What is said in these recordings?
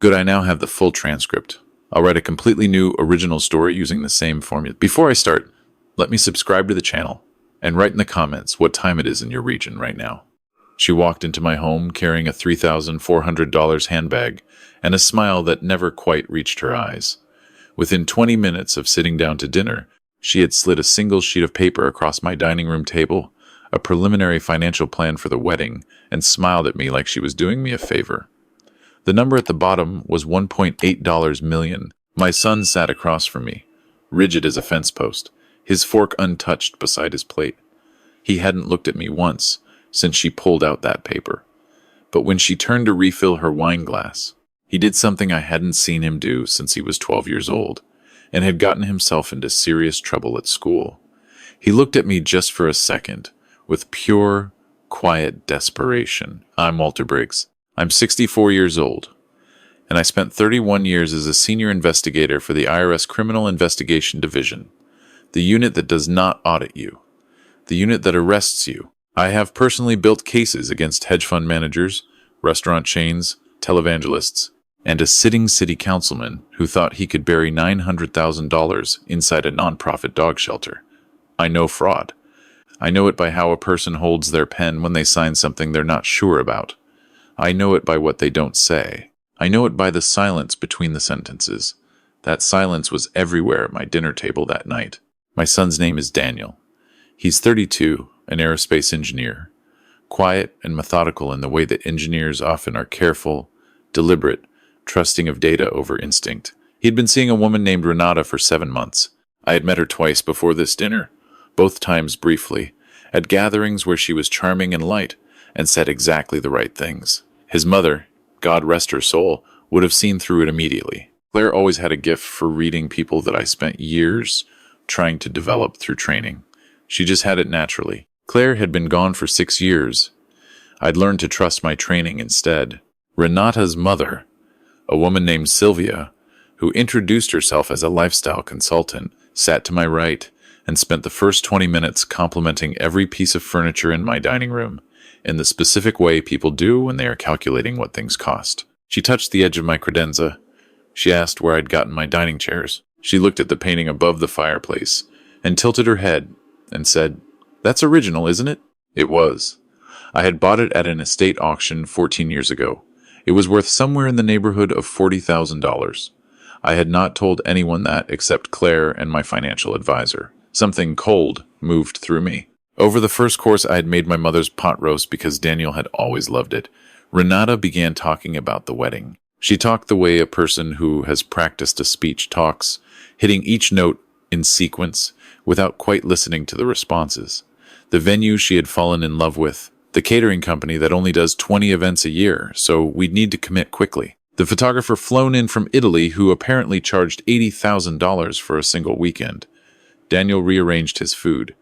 Good, I now have the full transcript. I'll write a completely new original story using the same formula. Before I start, let me subscribe to the channel and write in the comments what time it is in your region right now. She walked into my home carrying a $3,400 handbag and a smile that never quite reached her eyes. Within 20 minutes of sitting down to dinner, she had slid a single sheet of paper across my dining room table, a preliminary financial plan for the wedding, and smiled at me like she was doing me a favor. The number at the bottom was $1.8 million. My son sat across from me, rigid as a fence post, his fork untouched beside his plate. He hadn't looked at me once since she pulled out that paper. But when she turned to refill her wine glass, he did something I hadn't seen him do since he was 12 years old and had gotten himself into serious trouble at school. He looked at me just for a second with pure, quiet desperation. I'm Walter Briggs. I'm 64 years old, and I spent 31 years as a senior investigator for the IRS Criminal Investigation Division, the unit that does not audit you, the unit that arrests you. I have personally built cases against hedge fund managers, restaurant chains, televangelists, and a sitting city councilman who thought he could bury $900,000 inside a nonprofit dog shelter. I know fraud. I know it by how a person holds their pen when they sign something they're not sure about. I know it by what they don't say. I know it by the silence between the sentences. That silence was everywhere at my dinner table that night. My son's name is Daniel. He's 32, an aerospace engineer. Quiet and methodical in the way that engineers often are, careful, deliberate, trusting of data over instinct. He'd been seeing a woman named Renata for 7 months. I had met her twice before this dinner, both times briefly, at gatherings where she was charming and light, and said exactly the right things. His mother, God rest her soul, would have seen through it immediately. Claire always had a gift for reading people that I spent years trying to develop through training. She just had it naturally. Claire had been gone for 6 years. I'd learned to trust my training instead. Renata's mother, a woman named Sylvia, who introduced herself as a lifestyle consultant, sat to my right and spent the first 20 minutes complimenting every piece of furniture in my dining room, in the specific way people do when they are calculating what things cost. She touched the edge of my credenza. She asked where I'd gotten my dining chairs. She looked at the painting above the fireplace and tilted her head and said, "That's original, isn't it?" It was. I had bought it at an estate auction 14 years ago. It was worth somewhere in the neighborhood of $40,000. I had not told anyone that except Claire and my financial advisor. Something cold moved through me. Over the first course, I had made my mother's pot roast because Daniel had always loved it. Renata began talking about the wedding. She talked the way a person who has practiced a speech talks, hitting each note in sequence without quite listening to the responses. The venue she had fallen in love with, the catering company that only does 20 events a year, so we'd need to commit quickly. The photographer flown in from Italy who apparently charged $80,000 for a single weekend. Daniel rearranged his food.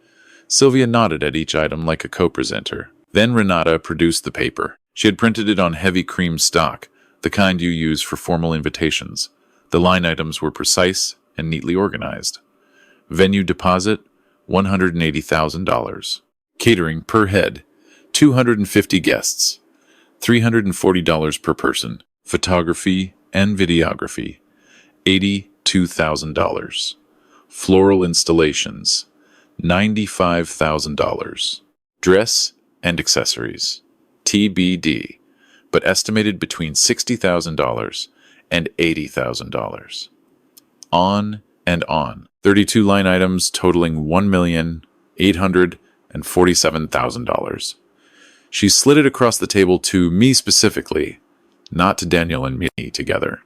Sylvia nodded at each item like a co-presenter. Then Renata produced the paper. She had printed it on heavy cream stock, the kind you use for formal invitations. The line items were precise and neatly organized. Venue deposit, $180,000. Catering per head, 250 guests, $340 per person. Photography and videography, $82,000. Floral installations, $95,000. Dress and accessories, TBD, but estimated between $60,000 and $80,000. On and on. 32 line items totaling $1,847,000. She slid it across the table to me specifically, not to Daniel and me together.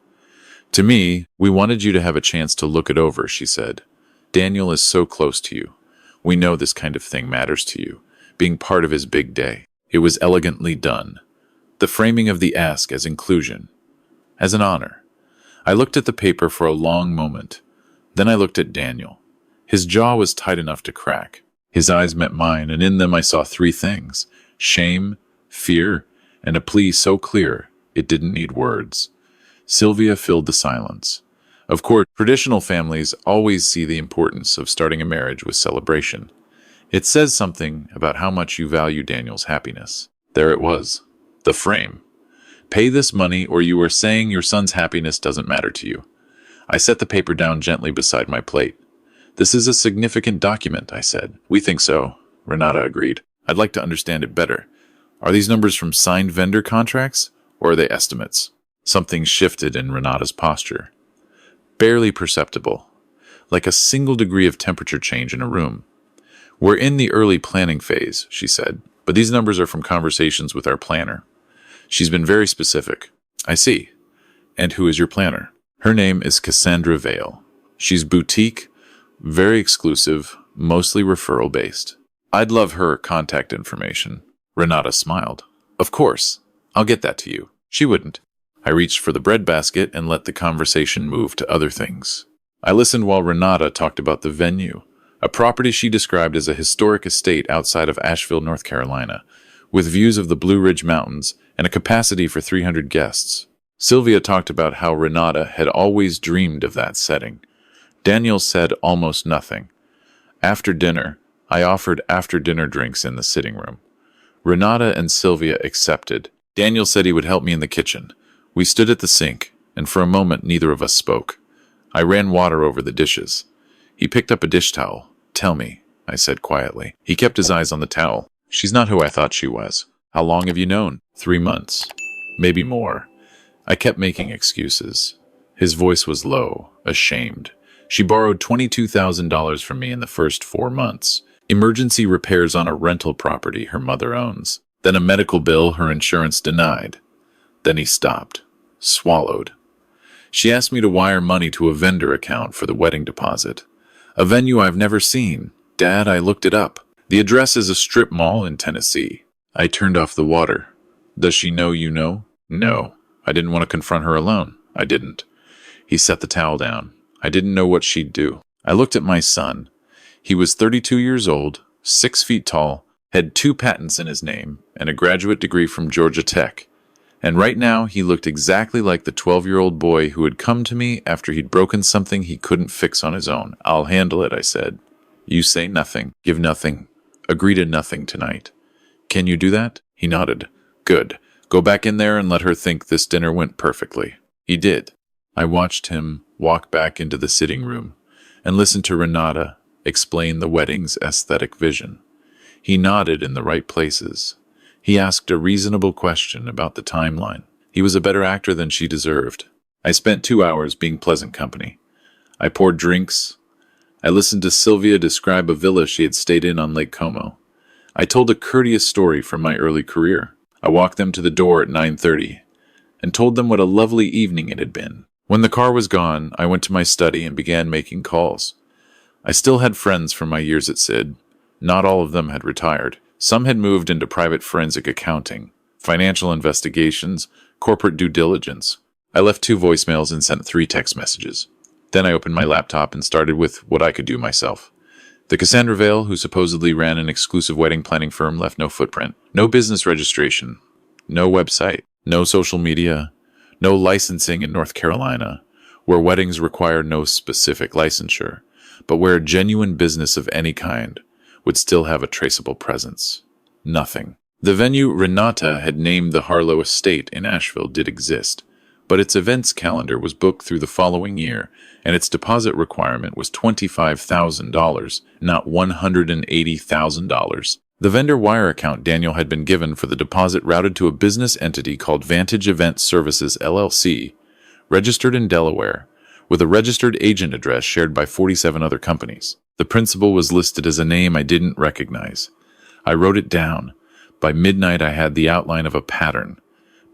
To me, "We wanted you to have a chance to look it over," she said. "Daniel is so close to you. We know this kind of thing matters to you, being part of his big day." It was elegantly done. The framing of the ask as inclusion, as an honor. I looked at the paper for a long moment. Then I looked at Daniel. His jaw was tight enough to crack. His eyes met mine, and in them I saw 3 things: shame, fear, and a plea so clear it didn't need words. Sylvia filled the silence. Of course, traditional families always see the importance of starting a marriage with celebration. It says something about how much you value Daniel's happiness. There it was, the frame. Pay this money or you are saying your son's happiness doesn't matter to you. I set the paper down gently beside my plate. This is a significant document, I said. We think so, Renata agreed. I'd like to understand it better. Are these numbers from signed vendor contracts, or are they estimates? Something shifted in Renata's posture. Barely perceptible, like a single degree of temperature change in a room. We're in the early planning phase, she said, but these numbers are from conversations with our planner. She's been very specific. I see. And who is your planner? Her name is Cassandra Vale. She's boutique, very exclusive, mostly referral-based. I'd love her contact information. Renata smiled. Of course. I'll get that to you. She wouldn't. I reached for the breadbasket and let the conversation move to other things. I listened while Renata talked about the venue, a property she described as a historic estate outside of Asheville, North Carolina, with views of the Blue Ridge Mountains and a capacity for 300 guests. Sylvia talked about how Renata had always dreamed of that setting. Daniel said almost nothing. After dinner, I offered after-dinner drinks in the sitting room. Renata and Sylvia accepted. Daniel said he would help me in the kitchen. We stood at the sink, and for a moment neither of us spoke. I ran water over the dishes. He picked up a dish towel. Tell me, I said quietly. He kept his eyes on the towel. She's not who I thought she was. How long have you known? 3 months. Maybe more. I kept making excuses. His voice was low, ashamed. She borrowed $22,000 from me in the first 4 months. Emergency repairs on a rental property her mother owns. Then a medical bill her insurance denied. Then he stopped, swallowed. She asked me to wire money to a vendor account for the wedding deposit. A venue I've never seen. Dad, I looked it up. The address is a strip mall in Tennessee. I turned off the water. Does she know you know? No. I didn't want to confront her alone. I didn't. He set the towel down. I didn't know what she'd do. I looked at my son. He was 32 years old, 6 feet tall, had 2 patents in his name, and a graduate degree from Georgia Tech. And right now, he looked exactly like the 12-year-old boy who had come to me after he'd broken something he couldn't fix on his own. I'll handle it, I said. You say nothing, give nothing, agree to nothing tonight. Can you do that? He nodded. Good. Go back in there and let her think this dinner went perfectly. He did. I watched him walk back into the sitting room and listened to Renata explain the wedding's aesthetic vision. He nodded in the right places. He asked a reasonable question about the timeline. He was a better actor than she deserved. I spent 2 hours being pleasant company. I poured drinks. I listened to Sylvia describe a villa she had stayed in on Lake Como. I told a courteous story from my early career. I walked them to the door at 9:30 and told them what a lovely evening it had been. When the car was gone, I went to my study and began making calls. I still had friends from my years at Slid. Not all of them had retired. Some had moved into private forensic accounting, financial investigations, corporate due diligence. I left 2 voicemails and sent 3 text messages. Then I opened my laptop and started with what I could do myself. The Cassandra Vale, who supposedly ran an exclusive wedding planning firm, left no footprint, no business registration, no website, no social media, no licensing in North Carolina, where weddings require no specific licensure, but where a genuine business of any kind would still have a traceable presence. Nothing. The venue Renata had named the Harlow Estate in Asheville did exist, but its events calendar was booked through the following year, and its deposit requirement was $25,000, not $180,000. The vendor wire account Daniel had been given for the deposit routed to a business entity called Vantage Event Services, LLC, registered in Delaware, with a registered agent address shared by 47 other companies. The principal was listed as a name I didn't recognize. I wrote it down. By midnight, I had the outline of a pattern.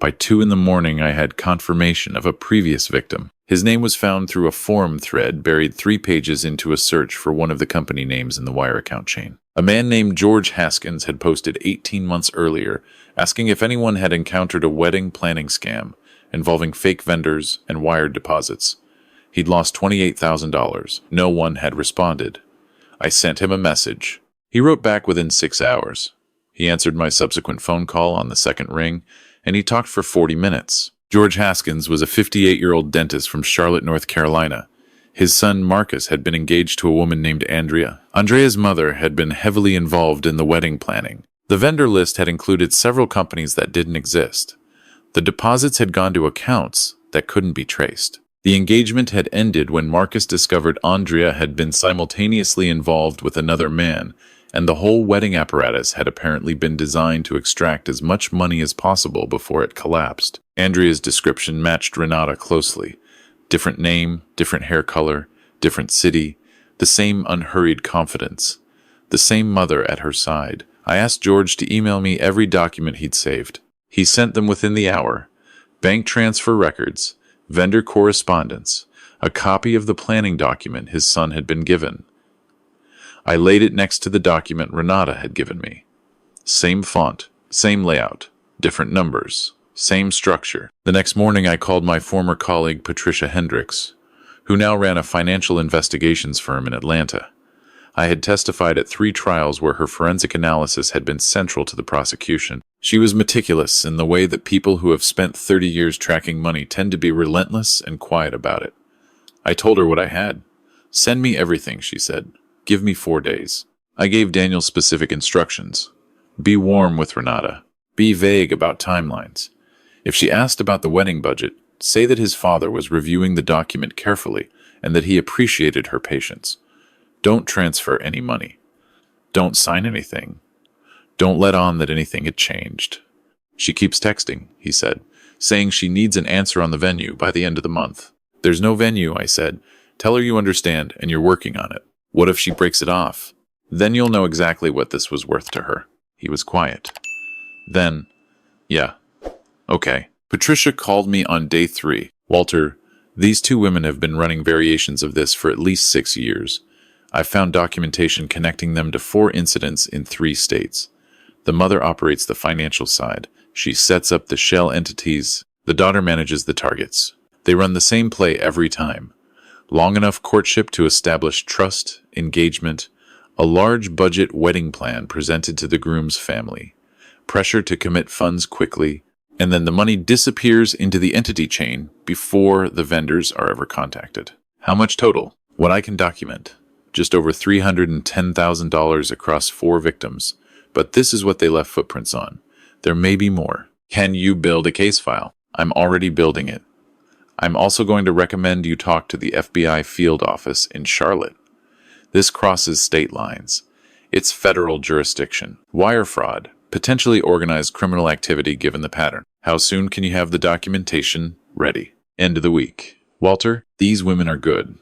By 2 in the morning, I had confirmation of a previous victim. His name was found through a forum thread buried 3 pages into a search for one of the company names in the wire account chain. A man named George Haskins had posted 18 months earlier, asking if anyone had encountered a wedding planning scam involving fake vendors and wired deposits. He'd lost $28,000. No one had responded. I sent him a message. He wrote back within 6 hours. He answered my subsequent phone call on the second ring, and he talked for 40 minutes. George Haskins was a 58-year-old dentist from Charlotte, North Carolina. His son, Marcus, had been engaged to a woman named Andrea. Andrea's mother had been heavily involved in the wedding planning. The vendor list had included several companies that didn't exist. The deposits had gone to accounts that couldn't be traced. The engagement had ended when Marcus discovered Andrea had been simultaneously involved with another man, and the whole wedding apparatus had apparently been designed to extract as much money as possible before it collapsed. Andrea's description matched Renata closely. Different name, different hair color, different city, the same unhurried confidence, the same mother at her side. I asked George to email me every document he'd saved. He sent them within the hour. Bank transfer records, vendor correspondence, a copy of the planning document his son had been given. I laid it next to the document Renata had given me. Same font, same layout, different numbers, same structure. The next morning I called my former colleague Patricia Hendricks, who now ran a financial investigations firm in Atlanta. I had testified at 3 trials where her forensic analysis had been central to the prosecution. She was meticulous in the way that people who have spent 30 years tracking money tend to be relentless and quiet about it. I told her what I had. Send me everything, she said. Give me 4 days. I gave Daniel specific instructions. Be warm with Renata. Be vague about timelines. If she asked about the wedding budget, say that his father was reviewing the document carefully and that he appreciated her patience. Don't transfer any money. Don't sign anything. Don't let on that anything had changed. She keeps texting, he said, saying she needs an answer on the venue by the end of the month. There's no venue, I said. Tell her you understand and you're working on it. What if she breaks it off? Then you'll know exactly what this was worth to her. He was quiet. Then, yeah, okay. Patricia called me on day 3. Walter, these 2 women have been running variations of this for at least 6 years. I found documentation connecting them to 4 incidents in 3 states. The mother operates the financial side. She sets up the shell entities. The daughter manages the targets. They run the same play every time. Long enough courtship to establish trust, engagement, a large budget wedding plan presented to the groom's family, pressure to commit funds quickly, and then the money disappears into the entity chain before the vendors are ever contacted. How much total? What I can document. Just over $310,000 across 4 victims, but this is what they left footprints on. There may be more. Can you build a case file? I'm already building it. I'm also going to recommend you talk to the FBI field office in Charlotte. This crosses state lines. It's federal jurisdiction. Wire fraud, potentially organized criminal activity given the pattern. How soon can you have the documentation ready? End of the week. Walter, these women are good.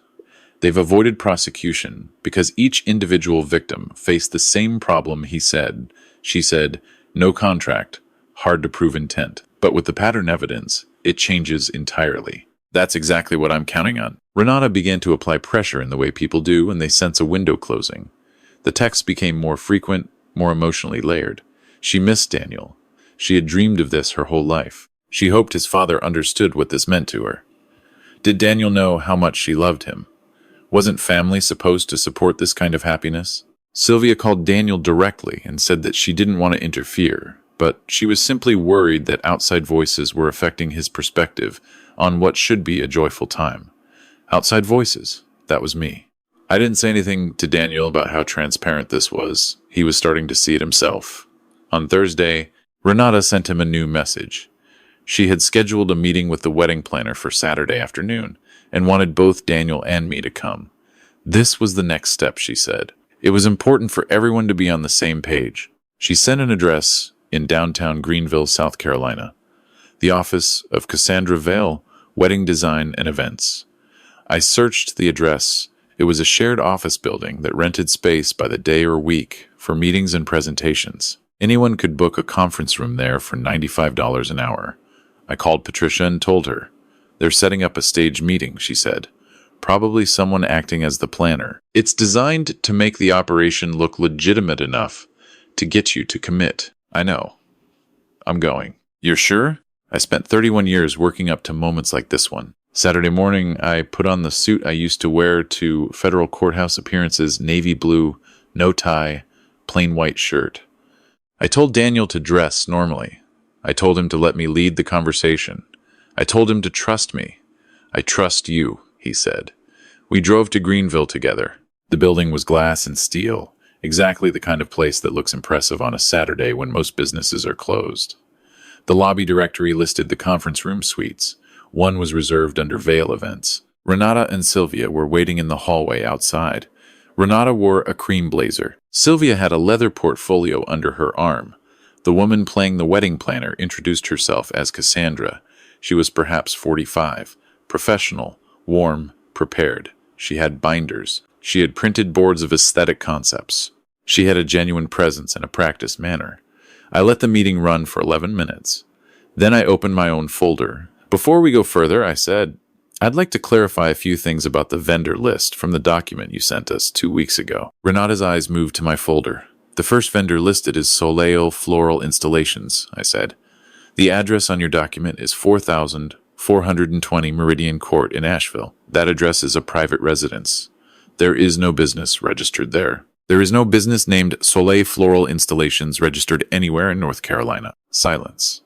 They've avoided prosecution because each individual victim faced the same problem he said. She said, no contract, hard to prove intent. But with the pattern evidence, it changes entirely. That's exactly what I'm counting on. Renata began to apply pressure in the way people do when they sense a window closing. The texts became more frequent, more emotionally layered. She missed Daniel. She had dreamed of this her whole life. She hoped his father understood what this meant to her. Did Daniel know how much she loved him? Wasn't family supposed to support this kind of happiness? Sylvia called Daniel directly and said that she didn't want to interfere, but she was simply worried that outside voices were affecting his perspective on what should be a joyful time. Outside voices. That was me. I didn't say anything to Daniel about how transparent this was. He was starting to see it himself. On Thursday, Renata sent him a new message. She had scheduled a meeting with the wedding planner for Saturday afternoon and wanted both Daniel and me to come. This was the next step, she said. It was important for everyone to be on the same page. She sent an address in downtown Greenville, South Carolina. The office of Cassandra Vale, Wedding Design and Events. I searched the address. It was a shared office building that rented space by the day or week for meetings and presentations. Anyone could book a conference room there for $95 an hour. I called Patricia and told her. They're setting up a stage meeting, she said. Probably someone acting as the planner. It's designed to make the operation look legitimate enough to get you to commit. I know. I'm going. You're sure? I spent 31 years working up to moments like this one. Saturday morning, I put on the suit I used to wear to federal courthouse appearances, navy blue, no tie, plain white shirt. I told Daniel to dress normally. I told him to let me lead the conversation. I told him to trust me. I trust you, he said. We drove to Greenville together. The building was glass and steel, exactly the kind of place that looks impressive on a Saturday when most businesses are closed. The lobby directory listed the conference room suites. One was reserved under Vail events. Renata and Sylvia were waiting in the hallway outside. Renata wore a cream blazer. Sylvia had a leather portfolio under her arm. The woman playing the wedding planner introduced herself as Cassandra. She was perhaps 45, professional, warm, prepared. She had binders. She had printed boards of aesthetic concepts. She had a genuine presence and a practiced manner. I let the meeting run for 11 minutes. Then I opened my own folder. Before we go further, I said, I'd like to clarify a few things about the vendor list from the document you sent us 2 weeks ago. Renata's eyes moved to my folder. The first vendor listed is Soleil Floral Installations, I said. The address on your document is 4420 Meridian Court in Asheville. That address is a private residence. There is no business registered there. There is no business named Soleil Floral Installations registered anywhere in North Carolina. Silence.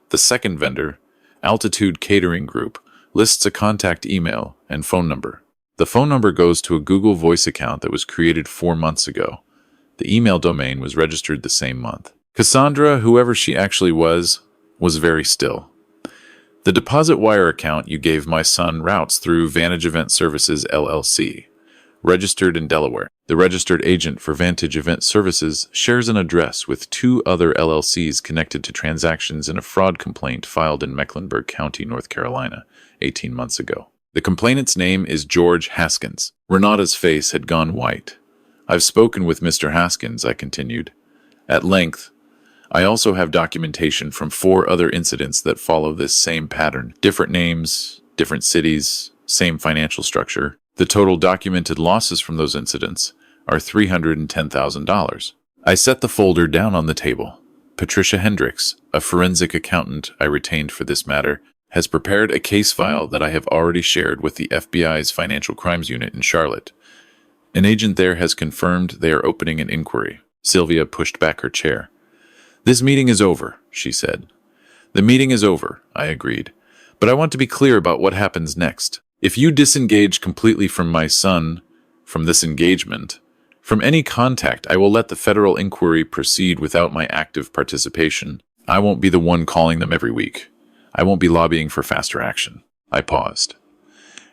The second vendor, Altitude Catering Group, lists a contact email and phone number. The phone number goes to a Google Voice account that was created 4 months ago. The email domain was registered the same month. Cassandra, whoever she actually was very still. The deposit wire account you gave my son routes through Vantage Event Services, LLC, registered in Delaware. The registered agent for Vantage Event Services shares an address with 2 other LLCs connected to transactions in a fraud complaint filed in Mecklenburg County, North Carolina, 18 months ago. The complainant's name is George Haskins. Renata's face had gone white. I've spoken with Mr. Haskins, I continued, at length. I also have documentation from 4 other incidents that follow this same pattern. Different names, different cities, same financial structure. The total documented losses from those incidents are $310,000. I set the folder down on the table. Patricia Hendricks, a forensic accountant I retained for this matter, has prepared a case file that I have already shared with the FBI's Financial Crimes Unit in Charlotte. An agent there has confirmed they are opening an inquiry. Sylvia pushed back her chair. This meeting is over, she said. The meeting is over, I agreed. But I want to be clear about what happens next. If you disengage completely from my son, from this engagement, from any contact, I will let the federal inquiry proceed without my active participation. I won't be the one calling them every week. I won't be lobbying for faster action. I paused.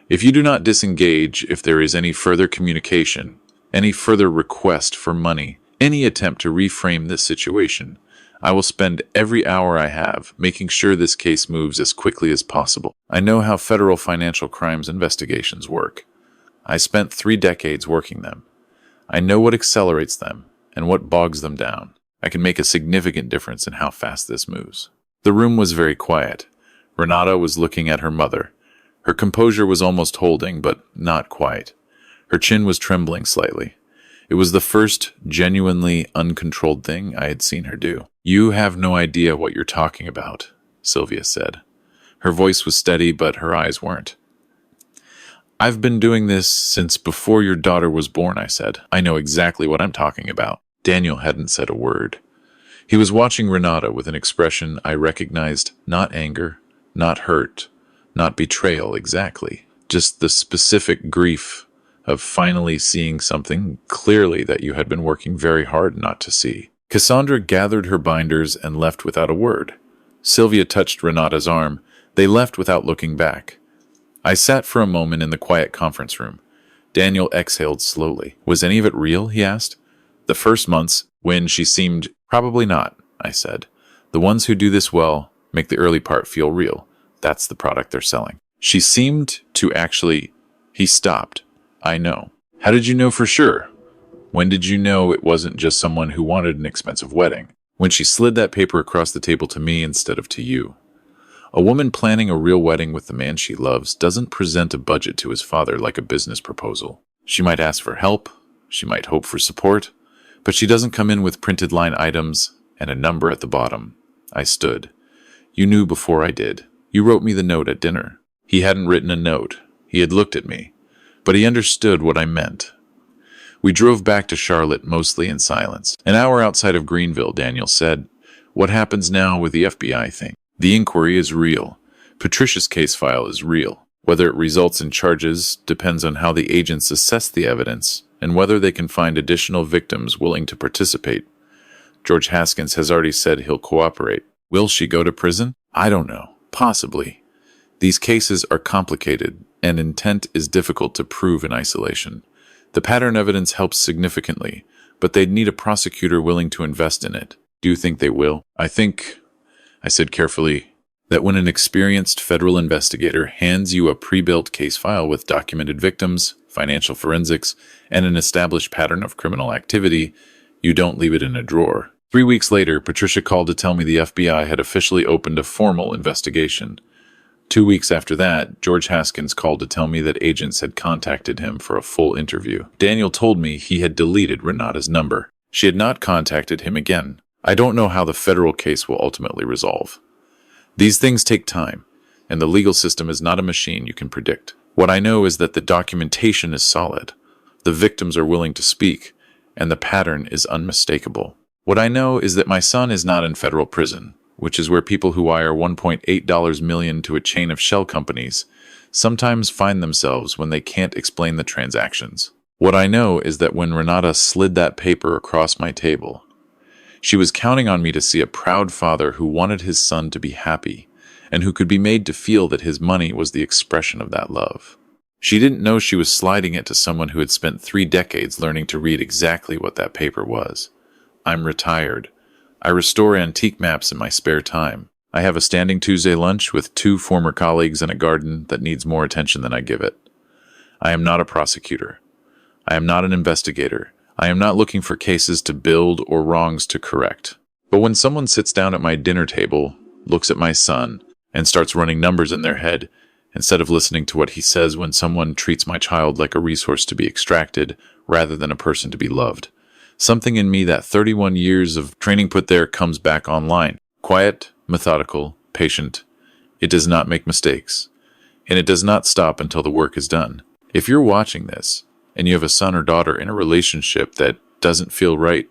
If you do not disengage, if there is any further communication, any further request for money, any attempt to reframe this situation, I will spend every hour I have making sure this case moves as quickly as possible. I know how federal financial crimes investigations work. I spent 3 decades working them. I know what accelerates them and what bogs them down. I can make a significant difference in how fast this moves. The room was very quiet. Renata was looking at her mother. Her composure was almost holding, but not quite. Her chin was trembling slightly. It was the first genuinely uncontrolled thing I had seen her do. You have no idea what you're talking about, Sylvia said. Her voice was steady, but her eyes weren't. I've been doing this since before your daughter was born, I said. I know exactly what I'm talking about. Daniel hadn't said a word. He was watching Renata with an expression I recognized, not anger, not hurt, not betrayal exactly, just the specific grief of finally seeing something clearly that you had been working very hard not to see. Cassandra gathered her binders and left without a word. Sylvia touched Renata's arm. They left without looking back. I sat for a moment in the quiet conference room. Daniel exhaled slowly. Was any of it real, he asked. The first months, when she seemed, probably not, I said. The ones who do this well make the early part feel real. That's the product they're selling. She seemed to actually... He stopped. I know. How did you know for sure? When did you know it wasn't just someone who wanted an expensive wedding? When she slid that paper across the table to me instead of to you. A woman planning a real wedding with the man she loves doesn't present a budget to his father like a business proposal. She might ask for help, she might hope for support, but she doesn't come in with printed line items and a number at the bottom. I stood. You knew before I did. You wrote me the note at dinner. He hadn't written a note. He had looked at me. But he understood what I meant. We drove back to Charlotte mostly in silence. An hour outside of Greenville, Daniel said, What happens now with the FBI thing? The inquiry is real. Patricia's case file is real. Whether it results in charges depends on how the agents assess the evidence and whether they can find additional victims willing to participate. George Haskins has already said he'll cooperate. Will she go to prison? I don't know. Possibly. These cases are complicated, and intent is difficult to prove in isolation. The pattern evidence helps significantly, but they'd need a prosecutor willing to invest in it. Do you think they will? I said carefully, that when an experienced federal investigator hands you a pre-built case file with documented victims, financial forensics, and an established pattern of criminal activity, you don't leave it in a drawer. 3 weeks later, Patricia called to tell me the FBI had officially opened a formal investigation. 2 weeks after that, George Haskins called to tell me that agents had contacted him for a full interview. Daniel told me he had deleted Renata's number. She had not contacted him again. I don't know how the federal case will ultimately resolve. These things take time, and the legal system is not a machine you can predict. What I know is that the documentation is solid, the victims are willing to speak, and the pattern is unmistakable. What I know is that my son is not in federal prison, which is where people who wire $1.8 million to a chain of shell companies sometimes find themselves when they can't explain the transactions. What I know is that when Renata slid that paper across my table, she was counting on me to see a proud father who wanted his son to be happy and who could be made to feel that his money was the expression of that love. She didn't know she was sliding it to someone who had spent 3 decades learning to read exactly what that paper was. I'm retired. I restore antique maps in my spare time. I have a standing Tuesday lunch with 2 former colleagues and a garden that needs more attention than I give it. I am not a prosecutor. I am not an investigator. I am not looking for cases to build or wrongs to correct. But when someone sits down at my dinner table, looks at my son, and starts running numbers in their head, instead of listening to what he says when someone treats my child like a resource to be extracted rather than a person to be loved, something in me that 31 years of training put there comes back online. Quiet, methodical, patient. It does not make mistakes. And it does not stop until the work is done. If you're watching this, and you have a son or daughter in a relationship that doesn't feel right,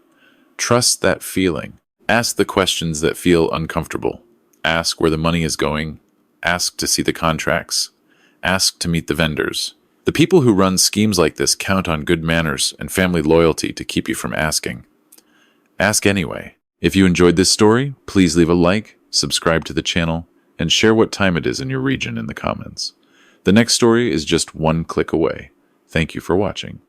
trust that feeling. Ask the questions that feel uncomfortable. Ask where the money is going. Ask to see the contracts. Ask to meet the vendors. The people who run schemes like this count on good manners and family loyalty to keep you from asking. Ask anyway. If you enjoyed this story, please leave a like, subscribe to the channel, and share what time it is in your region in the comments. The next story is just 1 click away. Thank you for watching.